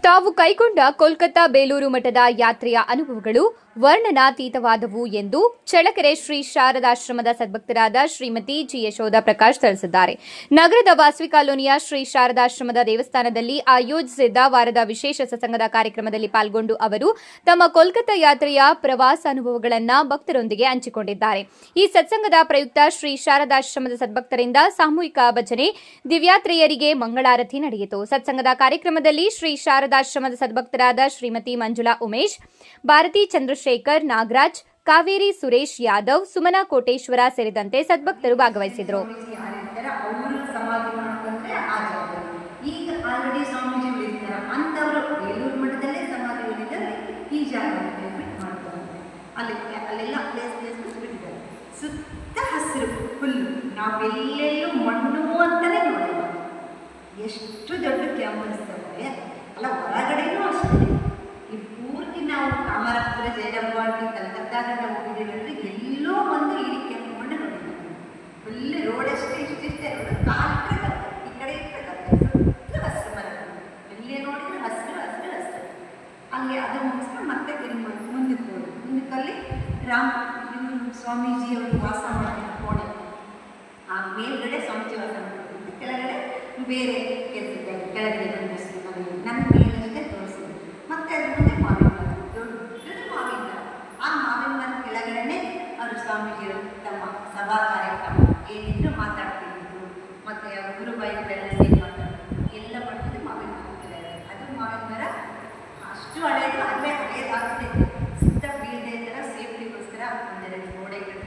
ತಾವು ಕೈಗೊಂಡ ಕೋಲ್ಕತ್ತಾ ಬೇಲೂರು ಮಠದ ಯಾತ್ರೆಯ ಅನುಭವಗಳು ವರ್ಣನಾತೀತವಾದವು ಎಂದು ಚಳ್ಳಕೆರೆ ಶ್ರೀ ಶಾರದಾಶ್ರಮದ ಸದ್ಭಕ್ತರಾದ ಶ್ರೀಮತಿ ಜಿ ಯಶೋಧ ಪ್ರಕಾಶ್ ತಿಳಿಸಿದ್ದಾರೆ. ನಗರದ ವಾಸವಿ ಕಾಲೋನಿಯ ಶ್ರೀ ಶಾರದಾಶ್ರಮದ ದೇವಸ್ಥಾನದಲ್ಲಿ ಆಯೋಜಿಸಿದ್ದ ವಾರದ ವಿಶೇಷ ಸತ್ಸಂಗದ ಕಾರ್ಯಕ್ರಮದಲ್ಲಿ ಪಾಲ್ಗೊಂಡು ಅವರು ತಮ್ಮ ಕೋಲ್ಕತ್ತಾ ಯಾತ್ರೆಯ ಪ್ರವಾಸ ಅನುಭವಗಳನ್ನು ಭಕ್ತರೊಂದಿಗೆ ಹಂಚಿಕೊಂಡಿದ್ದಾರೆ. ಈ ಸತ್ಸಂಗದ ಪ್ರಯುಕ್ತ ಶ್ರೀ ಶಾರದಾಶ್ರಮದ ಸದ್ಭಕ್ತರಿಂದ ಸಾಮೂಹಿಕ ಭಜನೆ, ದಿವ್ಯಾತ್ರೆಯರಿಗೆ ಮಂಗಳಾರತಿ ನಡೆಯಿತು. ಸತ್ಸಂಗದ ಕಾರ್ಯಕ್ರಮದಲ್ಲಿ ಶ್ರೀ ಶಾರದಾಶ್ರಮದ ಸದ್ಭಕ್ತರಾದ ಶ್ರೀಮತಿ ಮಂಜುಳಾ ಉಮೇಶ್, ಭಾರತಿ ಚಂದ್ರಶೇಖರ್, ನಾಗರಾಜ್, ಕಾವೇರಿ ಸುರೇಶ್ ಯಾದವ್, ಸುಮನಾ ಕೋಟೇಶ್ವರ ಸೇರಿದಂತೆ ಸದ್ಭಕ್ತರು ಭಾಗವಹಿಸಿದರು. ಈಗ ಆಲ್ರೆಡಿ ಸ್ವಾಮೀಜಿಗಳು ಇದ್ದಾರೆ ಅಂತವರು ಬೇಲೂರು ಮಠದಲ್ಲೇ ಸಮಾಧಿ ಹೊಂದಿದ್ದಾರೆ. ಈ ಜಾಗಕ್ಕೆ ಬಿಟ್ಟು ಮಾಡ್ತಾರೆ, ಅಲ್ಲೆಲ್ಲ ಪ್ಲೇಸ್ ಬಿಟ್ಟಿದ್ದಾರೆ. ಸುತ್ತ ಹಸಿರು ಹುಲ್ಲು, ನಾವೆಲ್ಲೆಲ್ಲೂ ಮಣ್ಣು ಅಂತಲೇ ನೋಡಲ್ಲ. ಎಷ್ಟು ದೊಡ್ಡ ಕ್ಯಾಂಪಸ್ ಅಂದರೆ ಅಲ್ಲ, ಹೊರಗಡೆನೂ ಅಷ್ಟೇ. ಈ ಪೂರ್ತಿ ನಾವು ಕಾಮರಾಪುರ, ಜಯರಾಬಾದ್, ಕಲ್ಕತ್ತಾದಿಂದ ಹೋಗಿದ್ದೀವಿ ಅಂದರೆ ಎಲ್ಲೋ ಒಂದು ಈ ಕೆಂಪು ಮಣ್ಣು ನೋಡಿದ್ದೀವಿ. ಫುಲ್ ರೋಡ್ ಅಷ್ಟೇ ಇಷ್ಟಿಷ್ಟೇ ರೋಡ್, ಕಾಲಿಟ್ಟರೆ ಈ ಕಡೆ ಸುತ್ತ ಹಸಿರು ಮರ, ಎಲ್ಲೇ ನೋಡಿದ್ರೆ ಹಸಿರು ಹಸಿರು ಹಸಿರು. ಹಂಗೆ ಅದು ಮುಗಿಸ್ಕೊಂಡು ಮತ್ತೆ ಮುಂದಕ್ಕೆ ಹೋಗಿ ಮುಂದಕ್ಕಲ್ಲಿ ಸ್ವಾಮೀಜಿಯವರು ವಾಸ ಮಾಡ್ತಿದ್ರು ಕೋಣೆ. ಆ ಮೇಲ್ಗಡೆ ಸ್ವಾಮೀಜಿ ವಾಸ ಮಾಡ್ತಿದ್ದು, ಕೆಳಗಡೆ ಬೇರೆ ಕೆಲಸದಲ್ಲಿ ಕೆಳಗಡೆ ನಮ್ಮ ಮೇಲಷ್ಟೇ ತೋರಿಸಿದ್ರು. ಮತ್ತೆ ಅದ್ರ ಮುಂದೆ ಮಾವಿನ ಮರ, ದೊಡ್ಡದು ಮಾವಿನ ಮರ. ಆ ಮಾವಿನ ಮರ ಕೆಳಗಡೆನೆ ಅವರು ಸ್ವಾಮೀಜಿಯವರು ತಮ್ಮ ಸಭಾ ಕಾರ್ಯಕ್ರಮ ಏನಿದ್ರು ಮಾತಾಡ್ತಿದ್ರು. ಮತ್ತು ಗುರುಬಾಯಿಗಳೆಲ್ಲ ಸೇರಿ ಮಾತಾಡ್ತಿದ್ರು. ಎಲ್ಲ ಮಾಡ್ತಿದ್ದು ಮಾವಿನ ಮರ ಕೆಳಗಡೆ. ಅದು ಮಾವಿನ ಮರ ಅಷ್ಟು ಹಳೆಯದು, ಅಲ್ಲೇ ಹಳೆಯದಾಗುತ್ತೆ. ಸುತ್ತ ಬೀಳದೆ ಥರ ಸೇಫ್ಟಿಗೋಸ್ಕರ ಒಂದೆರಡು ಗೋಡೆಗಳು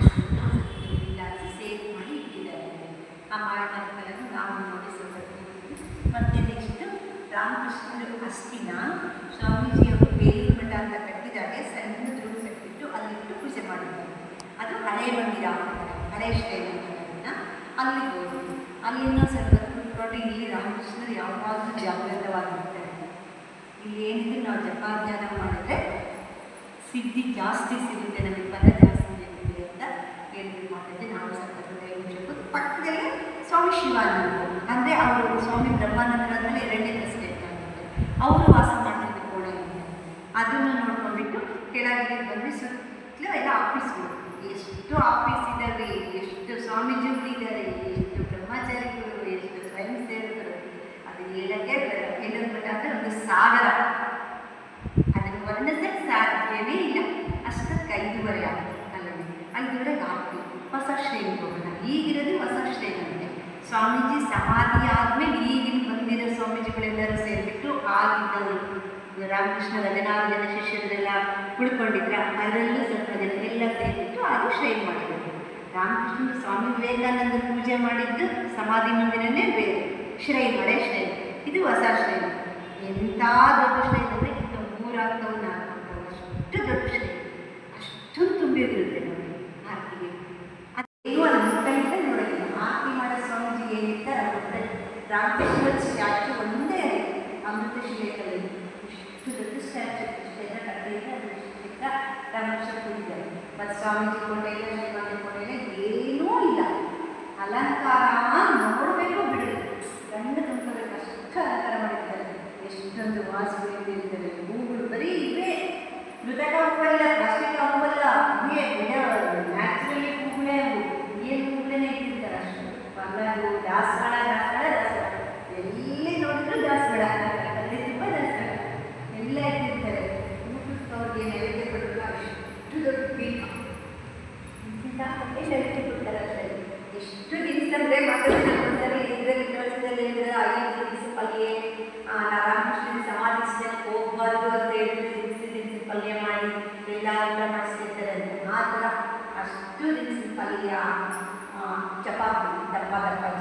ಸೇಫ್ ಮಾಡಿ ಇಟ್ಟಿದ್ದಾರೆ. ಆ ಮಾವಿನ ಮರಗಳನ್ನು ನಾವು ನೋಡಿ ಮತ್ತೆ ನೆಕ್ಸ್ಟು ರಾಮಕೃಷ್ಣರು ಅಸ್ಥಿನ ಸ್ವಾಮೀಜಿಯವರು ಬೇಲೂರು ಮಠ ಅಂತ ಕಟ್ಟಿದಾಗ ಸಣ್ಣದ ರೂಮ್ ಕಟ್ಟಿಬಿಟ್ಟು ಅಲ್ಲಿಟ್ಟು ಪೂಜೆ ಮಾಡಿದ್ದಾರೆ. ಅದು ಹಳೆ ಮಂದಿರ ಅಂತಾರೆ, ಹಳೆ ಶೈಲಿ ಅಂತ. ಅಲ್ಲಿಗೆ ಹೋಗಿ ಅಲ್ಲಿನ ಸ್ವಲ್ಪ ನೋಡಿ, ಇಲ್ಲಿ ರಾಮಕೃಷ್ಣರು ಯಾವಾಗಲೂ ಜಾಗೃತವಾಗಿರ್ತಾರೆ. ಇಲ್ಲಿ ಏನಿದ್ರು ನಾವು ಜಪಾಧ್ಯಾನ ಮಾಡಿದ್ರೆ ಸಿದ್ಧಿ ಜಾಸ್ತಿ ಸಿಗುತ್ತೆ, ನಮಗೆ ಫಲ ಜಾಸ್ತಿ ಸಿಗುತ್ತೆ ಅಂತ ಹೇಳಿದ್ರು. ಮಾಡಿದ್ರೆ ನಾವು ಸ್ವಲ್ಪ ದಯವಿಟ್ಟು ಪಕ್ಕದಲ್ಲೇ ಸ್ವಾಮಿ ಶಿವಾನಂದ ಅಂದರೆ ಅವರು ಸ್ವಾಮಿ ಬ್ರಹ್ಮಾನಂದರಾದ್ಮೇಲೆ ಎರಡನೇ ಪ್ರೆಸಿಡೆಂಟ್ ಆಗಿದ್ದಾರೆ. ಅವರು ವಾಸ ಮಾಡ್ತಿದ್ದ ಕೋಣೆ ಇದೆ. ಅದನ್ನು ನೋಡ್ಕೊಂಡ್ಬಿಟ್ಟು ಕೆಳಗೆ ಬಂದು ಸುತ್ತಲೂ ಎಲ್ಲ ಆಫೀಸ್ಗಳು, ಎಷ್ಟು ಆಫೀಸ್ ಇದ್ದಾವೆ, ಎಷ್ಟು ಸ್ವಾಮೀಜಿಗಳಿದ್ದಾರೆ, ಎಷ್ಟು ಬ್ರಹ್ಮಚಾರಿಗಳು, ಎಷ್ಟು ಸ್ವಯಂ ಸೇವಕರು, ಅದು ಹೇಳಕ್ಕೆ ಬೇಲೂರು ಮಠ ಅಂದರೆ ಒಂದು ಸಾಗರ. ಅದನ್ನು ವರ್ಣಿಸಕ್ಕೆ ಸಾಧ್ಯವೇ ಇಲ್ಲ. ಅಷ್ಟಕ್ಕೆ 5:30 ಆಗುತ್ತೆ. ಅಲ್ಲದೆ 5:30 ಆಗ್ತೀವಿ. ಹೊಸ ಶ್ರೇಣಿಗೆ ಹೋಗೋಣ. ಈಗಿರೋದು ಹೊಸ ಶ್ರೇಣಿ ಅಂತೆ. ಸ್ವಾಮೀಜಿ ಸಮಾಧಿ ಆದಮೇಲೆ ಈಗಿನ ಬಂದಿರೋ ಸ್ವಾಮೀಜಿಗಳೆಲ್ಲರೂ ಸೇರಿಬಿಟ್ಟು ಆಗಿದ್ದವರು ರಾಮಕೃಷ್ಣ 16 ಜನ ಶಿಷ್ಯರೆಲ್ಲ ಉಳ್ಕೊಂಡಿದ್ರೆ ಅದರಲ್ಲೂ ಸ್ವಲ್ಪ ಜನ ಎಲ್ಲ ಸೇರಿಬಿಟ್ಟು ಅದು ಶ್ರೇಣಿ ಮಾಡಿದರು. ರಾಮಕೃಷ್ಣ ಸ್ವಾಮಿ ವಿವೇಕಾನಂದ ಪೂಜೆ ಮಾಡಿದ್ದು ಸಮಾಧಿ ಮಂದಿರನೇ ಬೇರೆ ಶ್ರೇಣಿ, ಹಳೆ ಶ್ರೇಣಿ. ಇದು ಹೊಸ ಶ್ರೇಣಿ. ಎಂಥ ದೊಡ್ಡ ಶ್ರೇಣಿ ಅಂದರೆ ಇಂಥ 3 ಆಗ್ತಾವೆ 4 ಆಗ್ತಾವೆ, ಅಷ್ಟು ದೊಡ್ಡ ಶ್ರೇಣಿ. ಅಷ್ಟೊಂದು ತುಂಬಿರುತ್ತೆ ನೋಡಿ ಆರ್ತಿಗೆ. ಅದು ಮುಖಲಿಂದ ನೋಡೋದಿಲ್ಲ. ಆರತಿ ಮಾಡೋ ಸ್ವಾಮೀಜಿ ಏನಿರ್ತಾರೆ ಮತ್ತೆ ರಾಮಕೃಷ್ಣ ಸ್ಟ್ಯಾಚು ಒಂದೇ ಅಮೃತ ಶಿಲೆಗಳಲ್ಲಿ ಇಷ್ಟು ದೊಡ್ಡ ಸ್ಟ್ಯಾಚು ಇಷ್ಟೆಲ್ಲ ಕಟ್ಟಿದ್ರೆ ಅದು ಚಿಕ್ಕ ರಾಮಕೃಷ್ಣ ಕೂತಿದ್ದಾರೆ. ಮತ್ತು ಸ್ವಾಮೀಜಿ ಕೊಂಡೆಲ್ಲ ಶ್ರೀಮಂತ ಕೊಂಡೆಲ್ಲ ಏನೂ ಇಲ್ಲ. ಅಲಂಕಾರ ನೋಡಬೇಕು ಬಿಡೋದು, ಗಂಡ ತುಂಬಿಸಬೇಕು, ಅಷ್ಟು ಅಲಂಕಾರ ಮಾಡಿರ್ತಾರೆ. ಎಷ್ಟೊಂದು ವಾಸಗಳು ಇರ್ತಾರೆ, ಹೂಗಳು ಬರೀ ಇವೇ, ಮೃತಕ ಹೂವಲ್ಲ, ಪ್ಲಾಸ್ಟಿಕ್ ಹೂವಲ್ಲ, ಇವೇ ನ್ಯಾಚುರಲಿ ಹೂಗಳೇ ಹೂವು, ಏನು ಹೂಗಳೇ ಇಟ್ಟಿರ್ತಾರೆ. ಅಷ್ಟು ಪಲ್ಲದು ದಾಸವಾಳ ಎಲ್ಲಿ ನೋಡಿದ್ರು ದಾಸವಾಳ, ಅಲ್ಲಿ ತುಂಬ ದಾಸವಾಳ ಎಲ್ಲ ಇಟ್ಟಿರ್ತಾರೆ. ಊಟಕ್ಕೆ ಅವ್ರಿಗೆ ನೈವೇದ್ಯ ಕೊಟ್ಟರು ಅಷ್ಟು ದೊಡ್ಡ ದೀಪ ಇಂಥ ನೈವೇದ್ಯ ಕೊಡ್ತಾರೆ. ಅಷ್ಟೇ ಎಷ್ಟು ದಿವಸ ಅಂದರೆ ಮಕ್ಕಳಿಗೆ ಇದರಲ್ಲಿ ಕೆಲಸದಲ್ಲಿ 5 ದಿವಸ ಪಲ್ಯ, ರಾಮಕೃಷ್ಣನ ಸಮಾಧಿ ಸ್ಥಳಕ್ಕೆ ಹೋಗಬಾರ್ದು ಅಂತ ಹೇಳಿದ್ರೆ ದಿವಸ ಪಲ್ಯ ಮಾಡಿ ಎಲ್ಲ ಊಟ ಮಾಡಿಸ್ತಿರ್ತಾರೆ ಅಂತ. ಆ ಥರ ಅಷ್ಟು ದಿವಸ ಪಲ್ಯ, ಚಪಾತಿ ದಪ್ಪ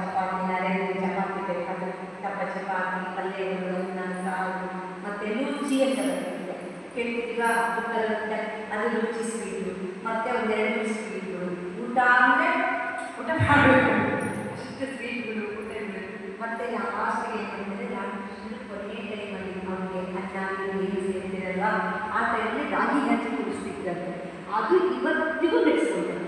ಚಪಾತಿ, ನರೇಂದ್ರ ಚಪಾತಿ ಬೇಕಾದ್ರೆ ದಪ್ಪ ಚಪಾತಿ, ಪಲ್ಯಗಳು, ಸಾರು, ಮತ್ತು ರುಚಿ ಅಂತ ಬರ್ತದೆ. ಕೇಳ್ತೀವ ಕುಕ್ಕರ್ ಅದು ರುಚಿ ಸ್ವೀಟು, ಮತ್ತು ಒಂದೆರಡು ಸ್ವೀಟು. ಊಟ ಅಂದರೆ ಊಟ ಮಾಡಬೇಕು, ಅಷ್ಟು ಸ್ವೀಟ್ಗಳು ಊಟಗಳು. ಮತ್ತು ಲಾಸ್ಟಿಗೆ ಏನು ಮಾಡಿದರೆ ರಾಮಕೃಷ್ಣರು ಕೊನೆಯ ಟೈಮಲ್ಲಿ ಅವ್ರಿಗೆ ಅನ್ನ ನೀರು ಸೇರ್ತಿರಲ್ಲ, ಆ ಟೈಮಲ್ಲಿ ರಾಗಿ ಗಂಜಿ ಕುಡಿಸ್ತಿದ್ದಾರೆ. ಅದು ಇವತ್ತಿಗೂ ನಡೆಸ್ಕೊಳ್ತಾರೆ.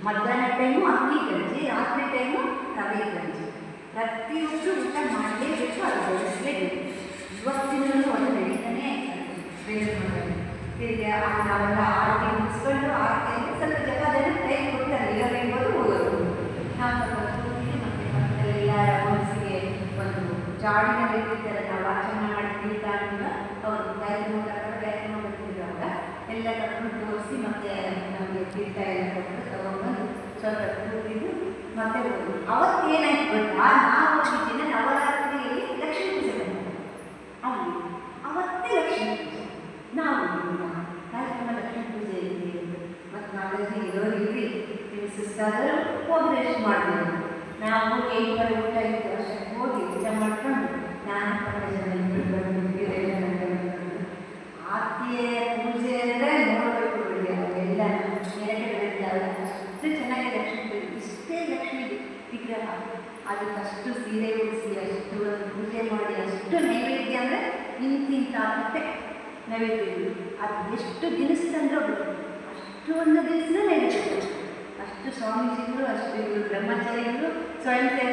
ಮಧ್ಯಾಹ್ನ ಟೈಮು ಅಕ್ಕಿ ಗಂಜಿ, ರಾತ್ರಿ ಟೈಮು ರವೆ ಗಂಜಿ. ಪ್ರತಿಯೊಬ್ಬರು ಊಟ ಮಾಡಲೇಬೇಕು, ಅದು ಬೆಳೆಸಲೇಬೇಕು. ಇವತ್ತಿನಲ್ಲೂ ಅದು ನಾವೆಲ್ಲ ಆರತಿ ಮುಗಿಸ್ಕೊಂಡು ಆರತಿಯಲ್ಲಿ ಸ್ವಲ್ಪ ಜನ ಟೈಮ್ ಕೊಡ್ತಾರೆ, ಇರಬೇಬೋದು ಹೋಗೋದು. ನಾವು ಸ್ವಲ್ಪ ಕೂತಿ ಮತ್ತೆ ಪಕ್ಕದಲ್ಲೆಲ್ಲ ಮನಸ್ಸಿಗೆ ಒಂದು ಜಾಡಿನಲ್ಲಿ ಇಟ್ಟಿರ್ತಾರೆ, ನಾವು ವಾಚನ ಮಾಡಿ ತೀರ್ಥಾಂಗ ಅವರು ಗಾಯತ್ರಿ ಬರ್ತಿದ್ದಾಗ ಎಲ್ಲ ಕರ್ಕೊಂಡು ತೋರಿಸಿ ಮತ್ತೆ ನಮಗೆ ತೀರ್ಥ ಎಲ್ಲ ಕೊಟ್ಟು ತಗೊಂಡ್ಬಂದು ಸ್ವಲ್ಪ ಕೂತಿದ್ದು ಮತ್ತೆ ಹೋಗೋದು. ಅವತ್ತೇನಾಯ್ತು ಗೊತ್ತಾ, ನಾವು ಹೋಗಿದ್ದಿನ ನವರಾತ್ರಿಯಲ್ಲಿ ಲಕ್ಷ್ಮೀ ಪೂಜೆ ಬಂದಿದೆ ಅಲ್ಲಿ, ಅವತ್ತೇ ಲಕ್ಷ್ಮೀ ಪೂಜೆ ನಾವು ಕಾರ್ಯಕ್ರಮ ಲಕ್ಷ್ಮೀ ಪೂಜೆ ಇದೆ ಮತ್ತು ನಾವೆಲ್ಲ ಇರೋರಿದ್ವಿ, ನೀವು ಸುಸ್ತಾದರೂ ಹೋಗಿ ರೆಸ್ಟ್ ಮಾಡಿದ್ವಿ. ನಾವು 8 ಊಟ ಇತ್ತು ಅಷ್ಟಕ್ಕೆ ಹೋಗಿ ಊಟ ಮಾಡ್ಕೊಂಡು ನಾನು ಆರತಿಯ ಪೂಜೆ ಅಂದರೆ ನೋಡಬೇಕು ಬಿಡಿ, ಅವೆಲ್ಲ ಅಷ್ಟು ಚೆನ್ನಾಗಿ ಲಕ್ಷ್ಮೀ ಪೂಜೆ, ಇಷ್ಟೇ ಲಕ್ಷ್ಮೀ ವಿಗ್ರಹ, ಅದಕ್ಕಷ್ಟು ಸೀರೆ ಉಡಿಸಿ ಅಷ್ಟು ಪೂಜೆ ಮಾಡಿ ಅಷ್ಟು ನೈವೇದ್ಯ ಅಂದರೆ ಇಂತಿಂತ ಮತ್ತೆ ನೈವೇದ್ಯ, ಅದು ಎಷ್ಟು ದಿನಸ್ತಂದ್ರೂ ಅಷ್ಟು ಒಂದು ದಿವಸ ನೈವೇದ್ಯ. ಅಷ್ಟು ಸ್ವಾಮೀಜಿಗಳು, ಅಷ್ಟು ಇವರು ಬ್ರಹ್ಮಚಾರಿಗಳು, ಸ್ವಯಂ ಸೇವಕರು